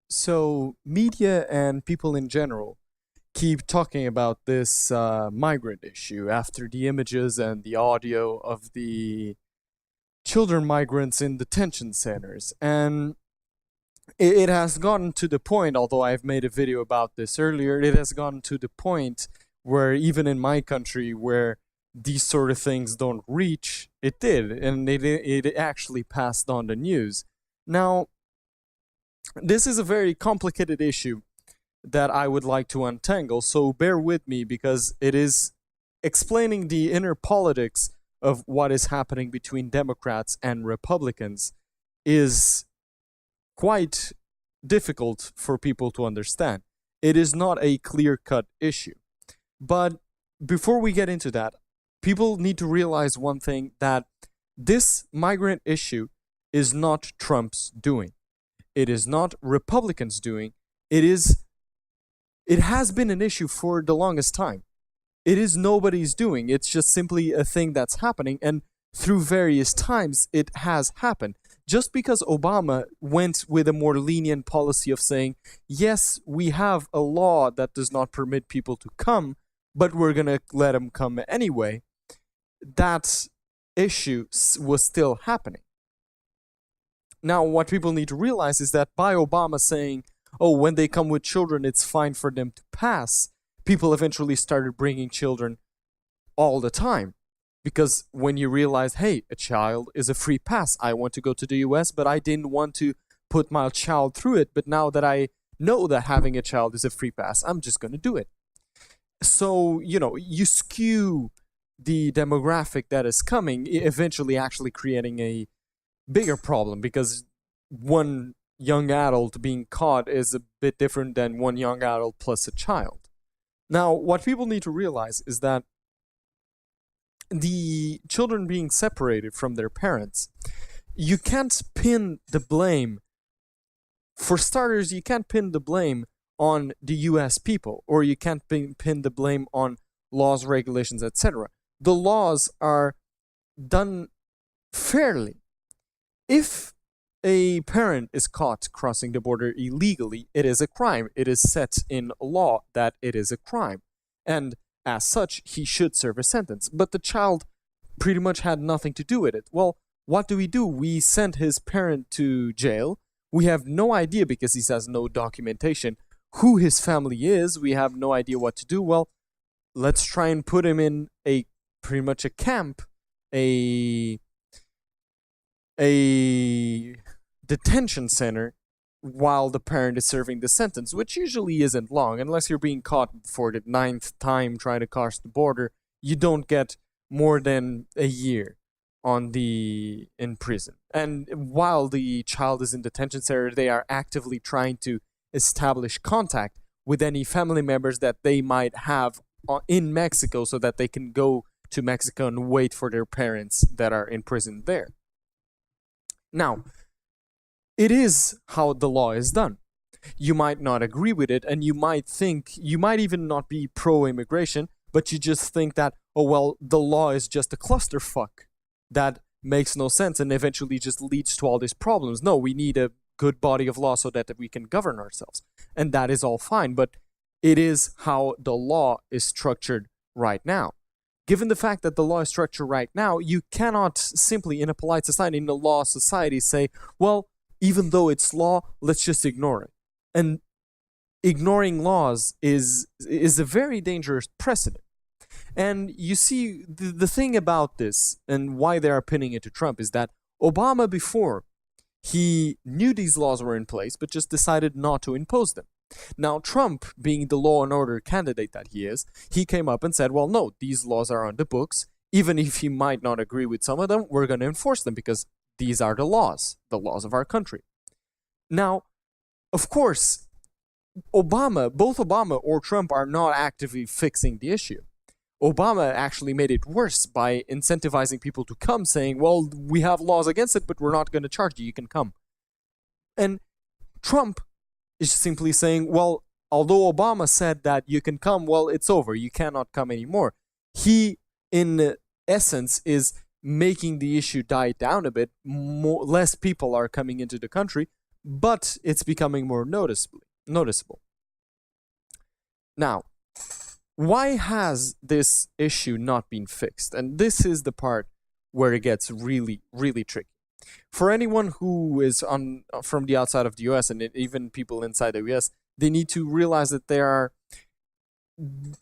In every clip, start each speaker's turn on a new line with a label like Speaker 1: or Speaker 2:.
Speaker 1: So, media and people in general keep talking about this migrant issue after the images and the audio of the children migrants in detention centers. And it has gotten to the point, although I've made a video about this earlier, it has gotten to the point where even in my country, where these sort of things don't reach, it did. And it actually passed on the news. Now, this is a very complicated issue that I would like to untangle, so bear with me because it is explaining the inner politics of what is happening between Democrats and Republicans is quite difficult for people to understand. It is not a clear-cut issue. But before we get into that, people need to realize one thing, that this migrant issue is not Trump's doing. It is not Republicans' doing. It has been an issue for the longest time. It is nobody's doing. It's just simply a thing that's happening, and through various times it has happened. Just because Obama went with a more lenient policy of saying, yes, we have a law that does not permit people to come, but we're going to let them come anyway, that issue was still happening. Now, what people need to realize is that by Obama saying, oh, when they come with children, it's fine for them to pass, people eventually started bringing children all the time. Because when you realize, hey, a child is a free pass, I want to go to the US, but I didn't want to put my child through it. But now that I know that having a child is a free pass, I'm just going to do it. So, you skew the demographic that is coming, eventually actually creating a bigger problem, because one young adult being caught is a bit different than one young adult plus a child. Now, what people need to realize is that the children being separated from their parents, you can't pin the blame. For starters, you can't pin the blame on the US people, or you can't pin the blame on laws, regulations, etc. The laws are done fairly. If a parent is caught crossing the border illegally, it is a crime. It is set in law that it is a crime. And as such, he should serve a sentence. But the child pretty much had nothing to do with it. Well, what do? We send his parent to jail. We have no idea, because he has no documentation, who his family is. We have no idea what to do. Well, let's try and put him in pretty much a camp, a detention center, while the parent is serving the sentence, which usually isn't long. Unless you're being caught for the 9th time trying to cross the border, you don't get more than a year in prison. And while the child is in detention center, they are actively trying to establish contact with any family members that they might have in Mexico, so that they can go to Mexico and wait for their parents that are in prison there. Now, it is how the law is done. You might not agree with it, and you might even not be pro-immigration, but you just think that, oh, well, the law is just a clusterfuck that makes no sense and eventually just leads to all these problems. No, we need a good body of law so that we can govern ourselves. And that is all fine, but it is how the law is structured right now. Given the fact that the law is structured right now, you cannot simply, in a polite society, in a law society, say, well, even though it's law, let's just ignore it. And ignoring laws is a very dangerous precedent. And you see, the thing about this and why they are pinning it to Trump is that Obama, before, he knew these laws were in place, but just decided not to impose them. Now, Trump, being the law and order candidate that he is, he came up and said, well, no, these laws are on the books. Even if he might not agree with some of them, we're going to enforce them because these are the laws of our country. Now, of course, both Obama or Trump are not actively fixing the issue. Obama actually made it worse by incentivizing people to come, saying, well, we have laws against it, but we're not going to charge you. You can come. And Trump is simply saying, well, although Obama said that you can come, well, it's over. You cannot come anymore. He, in essence, is making the issue die down a bit. Less people are coming into the country, but it's becoming more noticeable. Now, why has this issue not been fixed? And this is the part where it gets really, really tricky. For anyone who is on from the outside of the US, and even people inside the US, they need to realize that there are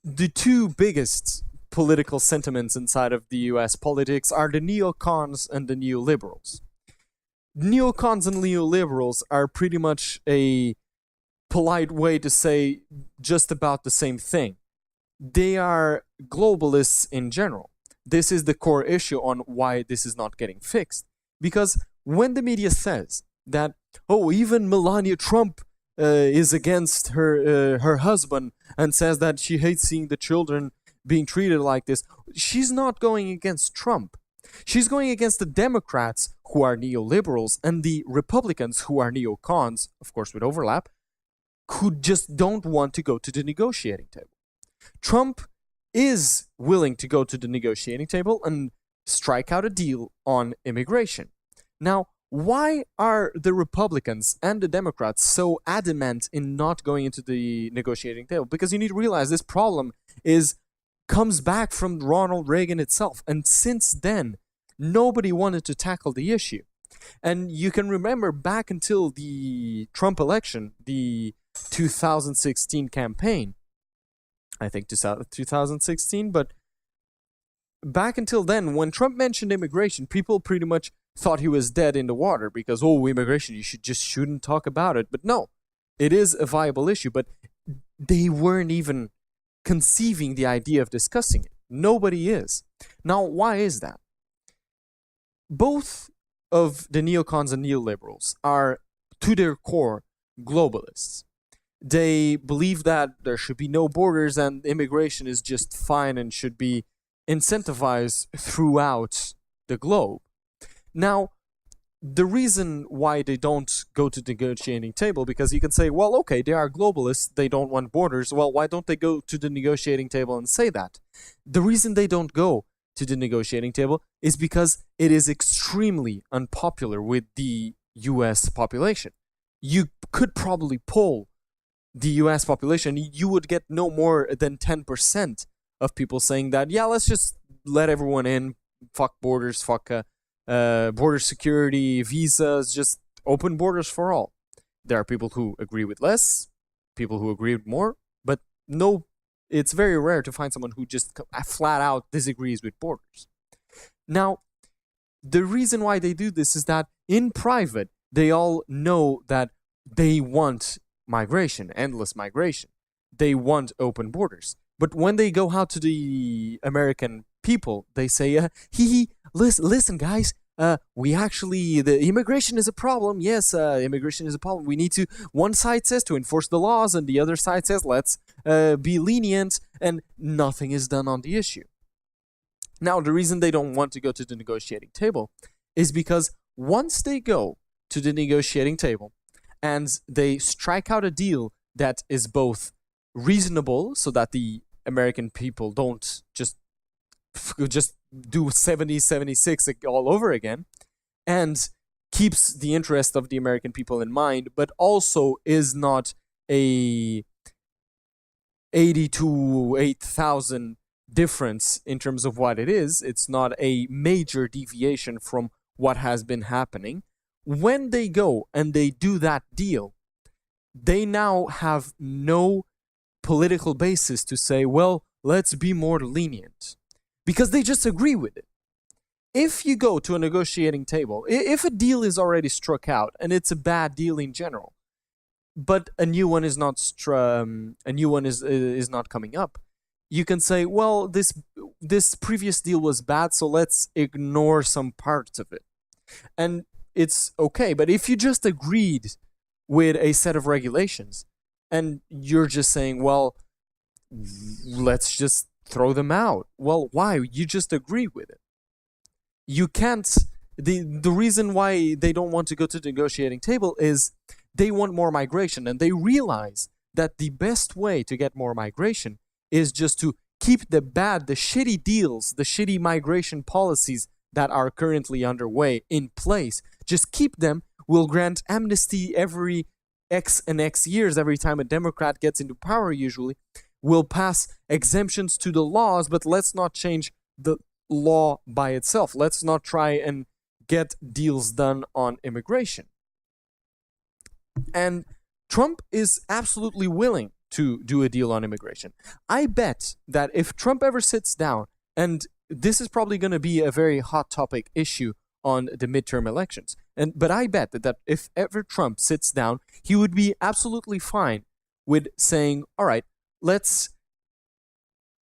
Speaker 1: the two biggest political sentiments inside of the US politics are the neocons and the neoliberals. Neocons and neoliberals are pretty much a polite way to say just about the same thing. They are globalists in general. This is the core issue on why this is not getting fixed. Because when the media says that, oh, even Melania Trump is against her husband and says that she hates seeing the children being treated like this, she's not going against Trump. She's going against the Democrats, who are neoliberals, and the Republicans, who are neocons, of course with overlap, who just don't want to go to the negotiating table. Trump is willing to go to the negotiating table and strike out a deal on immigration. Now, why are the Republicans and the Democrats so adamant in not going into the negotiating table? Because you need to realize this problem comes back from Ronald Reagan itself. And since then, nobody wanted to tackle the issue. And you can remember back until the Trump election, the 2016 campaign, I think 2016, but back until then, when Trump mentioned immigration, people pretty much thought he was dead in the water because, oh, immigration, you shouldn't talk about it. But no, it is a viable issue, but they weren't even conceiving the idea of discussing it. Nobody is. Now, why is that? Both of the neocons and neoliberals are, to their core, globalists. They believe that there should be no borders and immigration is just fine and should be incentivized throughout the globe. Now, the reason why they don't go to the negotiating table, because you can say, well, okay, they are globalists, they don't want borders. Well, why don't they go to the negotiating table and say that? The reason they don't go to the negotiating table is because it is extremely unpopular with the US population. You could probably poll the US population, you would get no more than 10% of people saying that, yeah, let's just let everyone in, fuck borders, fuck border security, visas, just open borders for all. There are people who agree with less, people who agree with more, but no, it's very rare to find someone who just flat out disagrees with borders. Now, the reason why they do this is that in private, they all know that they want migration, endless migration. They want open borders. But when they go out to the American people, they say, listen, guys, the immigration is a problem. Yes, immigration is a problem. We need to, one side says to enforce the laws, and the other side says, let's be lenient, and nothing is done on the issue. Now, the reason they don't want to go to the negotiating table is because once they go to the negotiating table and they strike out a deal that is both reasonable so that the American people don't just do 76 all over again, and keeps the interest of the American people in mind, but also is not a 80 to 8,000 difference in terms of what it is. It's not a major deviation from what has been happening. When they go and they do that deal, they now have no political basis to say, well, let's be more lenient, because they just agree with it. If you go to a negotiating table, if a deal is already struck out and it's a bad deal in general, but a new one is not is not coming up, you can say, well, this previous deal was bad, so let's ignore some parts of it, and it's okay. But if you just agreed with a set of regulations and you're just saying, well, let's just throw them out, well, why? You just agree with it. You can't. The reason why they don't want to go to the negotiating table is they want more migration, and they realize that the best way to get more migration is just to keep the shitty deals, the shitty migration policies that are currently underway in place. Just keep them We'll grant amnesty every X and X years, every time a Democrat gets into power, usually. We'll pass exemptions to the laws, but let's not change the law by itself. Let's not try and get deals done on immigration. And Trump is absolutely willing to do a deal on immigration. I bet that if Trump ever sits down, and this is probably going to be a very hot topic issue on the midterm elections, but I bet that if ever Trump sits down, he would be absolutely fine with saying, all right, let's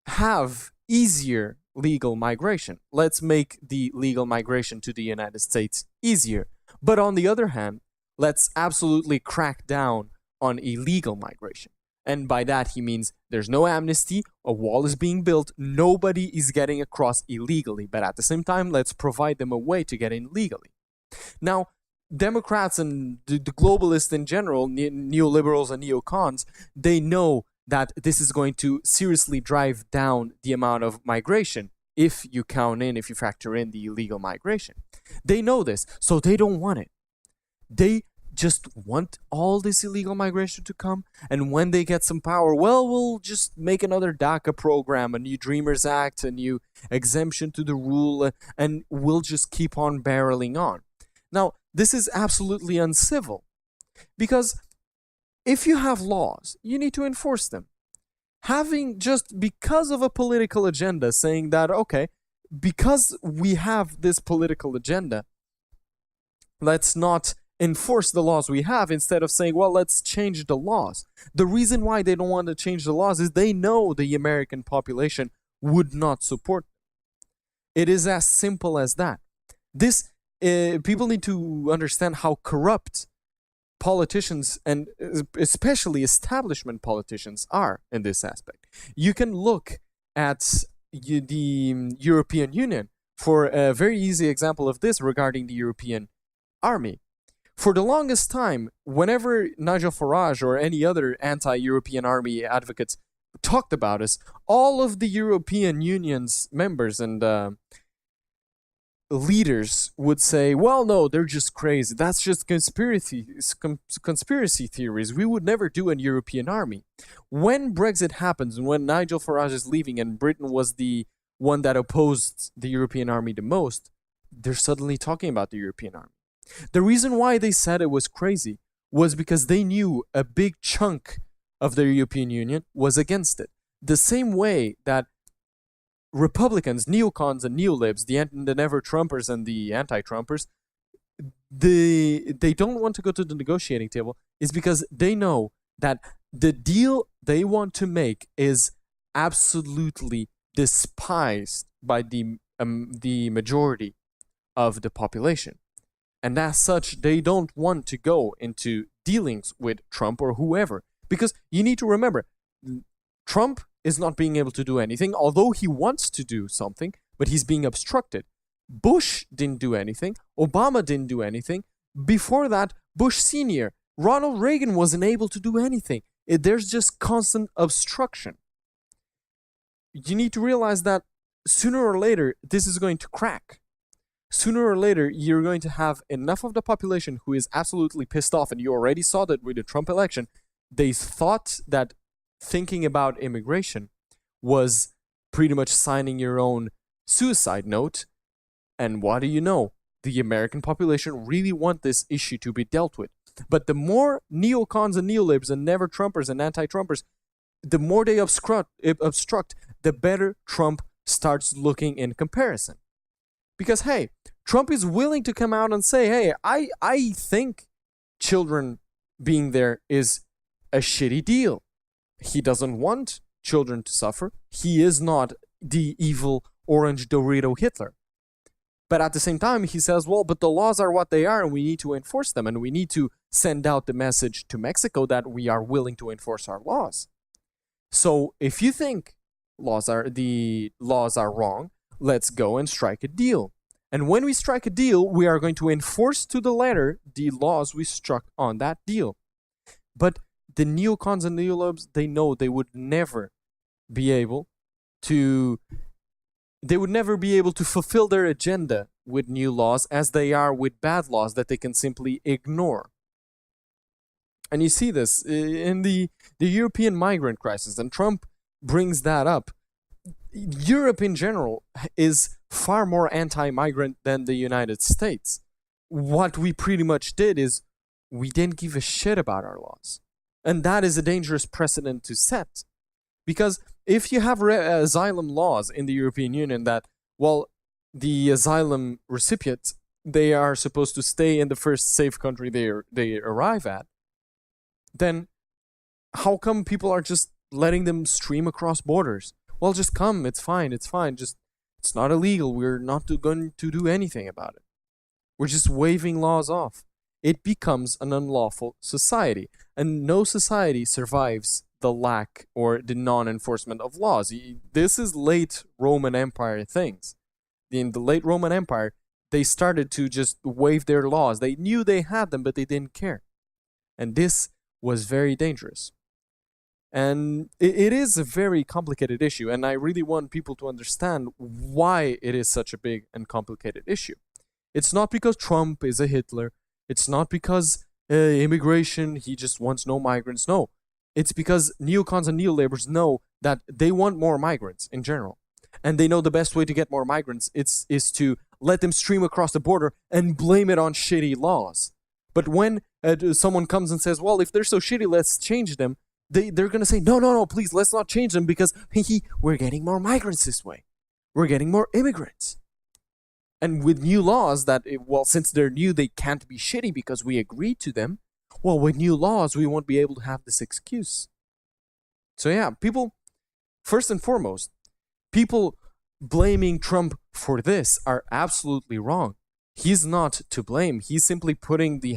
Speaker 1: have easier legal migration. Let's make the legal migration to the United States easier. But on the other hand, let's absolutely crack down on illegal migration. And by that, he means there's no amnesty, a wall is being built, nobody is getting across illegally. But at the same time, let's provide them a way to get in legally. Now, Democrats and the globalists in general, neoliberals and neocons, they know that this is going to seriously drive down the amount of migration if you factor in the illegal migration. They know this, so they don't want it. They just want all this illegal migration to come, and when they get some power, well, we'll just make another DACA program, a new Dreamers Act, a new exemption to the rule, and we'll just keep on barreling on. Now, this is absolutely uncivil, because if you have laws, you need to enforce them. Having just because of a political agenda saying that, okay, because we have this political agenda, let's not enforce the laws we have, instead of saying, well, let's change the laws. The reason why they don't want to change the laws is they know the American population would not support them. It is as simple as that. This people need to understand how corrupt politicians, and especially establishment politicians, are in this aspect. You can look at the European Union for a very easy example of this regarding the European army. For the longest time, whenever Nigel Farage or any other anti-European army advocates talked about us, all of the European Union's members and leaders would say, well, no, they're just crazy. That's just conspiracy theories. We would never do a European army. When Brexit happens, and when Nigel Farage is leaving and Britain was the one that opposed the European army the most, they're suddenly talking about the European army. The reason why they said it was crazy was because they knew a big chunk of the European Union was against it. The same way that Republicans, neocons and neolibs, the never-Trumpers and the anti-Trumpers, they don't want to go to the negotiating table is because they know that the deal they want to make is absolutely despised by the majority of the population. And as such, they don't want to go into dealings with Trump or whoever. Because you need to remember, Trump is not being able to do anything, although he wants to do something, but he's being obstructed. Bush didn't do anything. Obama didn't do anything. Before that, Bush Sr., Ronald Reagan wasn't able to do anything. There's just constant obstruction. You need to realize that sooner or later, this is going to crack. Sooner or later, you're going to have enough of the population who is absolutely pissed off, and you already saw that with the Trump election. They thought that thinking about immigration was pretty much signing your own suicide note. And what do you know? The American population really want this issue to be dealt with. But the more neocons and neolibs and never-Trumpers and anti-Trumpers, the more they obstruct, the better Trump starts looking in comparison. Because, hey, Trump is willing to come out and say, hey, I think children being there is a shitty deal. He doesn't want children to suffer. He is not the evil orange Dorito Hitler. But at the same time, he says, well, but the laws are what they are, and we need to enforce them, and we need to send out the message to Mexico that we are willing to enforce our laws. So if you think the laws are wrong, let's go and strike a deal. And when we strike a deal, we are going to enforce to the letter the laws we struck on that deal. But the neocons and neolibs, they know they would never be able to fulfill their agenda with new laws as they are with bad laws that they can simply ignore. And you see this in the European migrant crisis, and Trump brings that up. Europe in general is far more anti-migrant than the United States. What we pretty much did is we didn't give a shit about our laws. And that is a dangerous precedent to set. Because if you have asylum laws in the European Union that, well, the asylum recipients, they are supposed to stay in the first safe country they arrive at, then how come people are just letting them stream across borders? Well, just come, it's fine, just, it's not illegal, we're not going to do anything about it. We're just waving laws off. It becomes an unlawful society, and no society survives the lack or the non-enforcement of laws. This is late Roman Empire things. In the late Roman Empire, they started to just waive their laws. They knew they had them, but they didn't care. And this was very dangerous. And it is a very complicated issue, and I really want people to understand why it is such a big and complicated issue. It's not because Trump is a Hitler. It's not because immigration, he just wants no migrants. No, it's because neocons and neolabors know that they want more migrants in general. And they know the best way to get more migrants is to let them stream across the border and blame it on shitty laws. But when someone comes and says, well, if they're so shitty, let's change them, they're going to say, no, please, let's not change them because we're getting more migrants this way. We're getting more immigrants. And with new laws that, well, since they're new, they can't be shitty because we agreed to them. Well, with new laws, we won't be able to have this excuse. So yeah, people, first and foremost, people blaming Trump for this are absolutely wrong. He's not to blame. He's simply putting the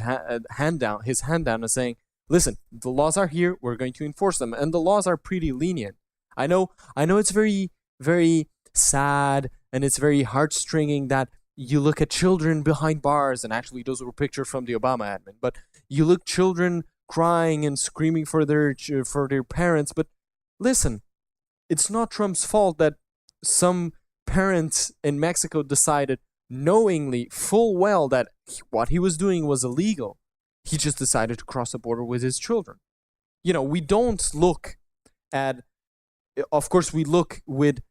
Speaker 1: his hand down and saying, listen, the laws are here, we're going to enforce them. And the laws are pretty lenient. I know it's very, very sad and it's very heartstringing that you look at children behind bars, and actually those were pictures from the Obama admin, but you look children crying and screaming for their parents. But listen, it's not Trump's fault that some parents in Mexico decided knowingly full well that what he was doing was illegal. He just decided to cross the border with his children. You know, we don't look at, of course, we look with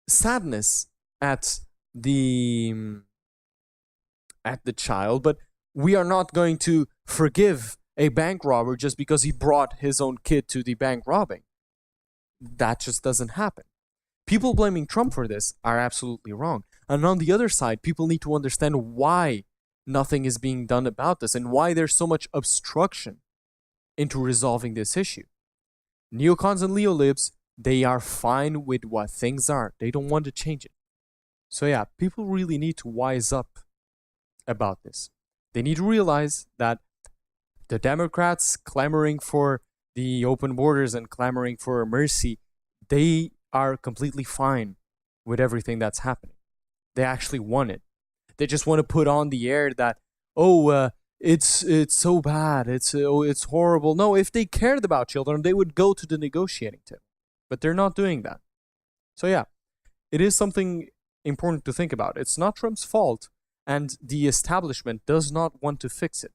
Speaker 1: sadness at the child, but we are not going to forgive a bank robber just because he brought his own kid to the bank robbing. That just doesn't happen. People blaming Trump for this are absolutely wrong. And on the other side, people need to understand why nothing is being done about this and why there's so much obstruction into resolving this issue. Neocons and neolibs, they are fine with what things are. They don't want to change it. So yeah, people really need to wise up about this. They need to realize that the Democrats clamoring for the open borders and clamoring for mercy, they are completely fine with everything that's happening. They actually want it. They just want to put on the air that, it's so bad, it's horrible. No, if they cared about children, they would go to the negotiating table. But they're not doing that. So yeah, it is something important to think about. It's not Trump's fault, and the establishment does not want to fix it.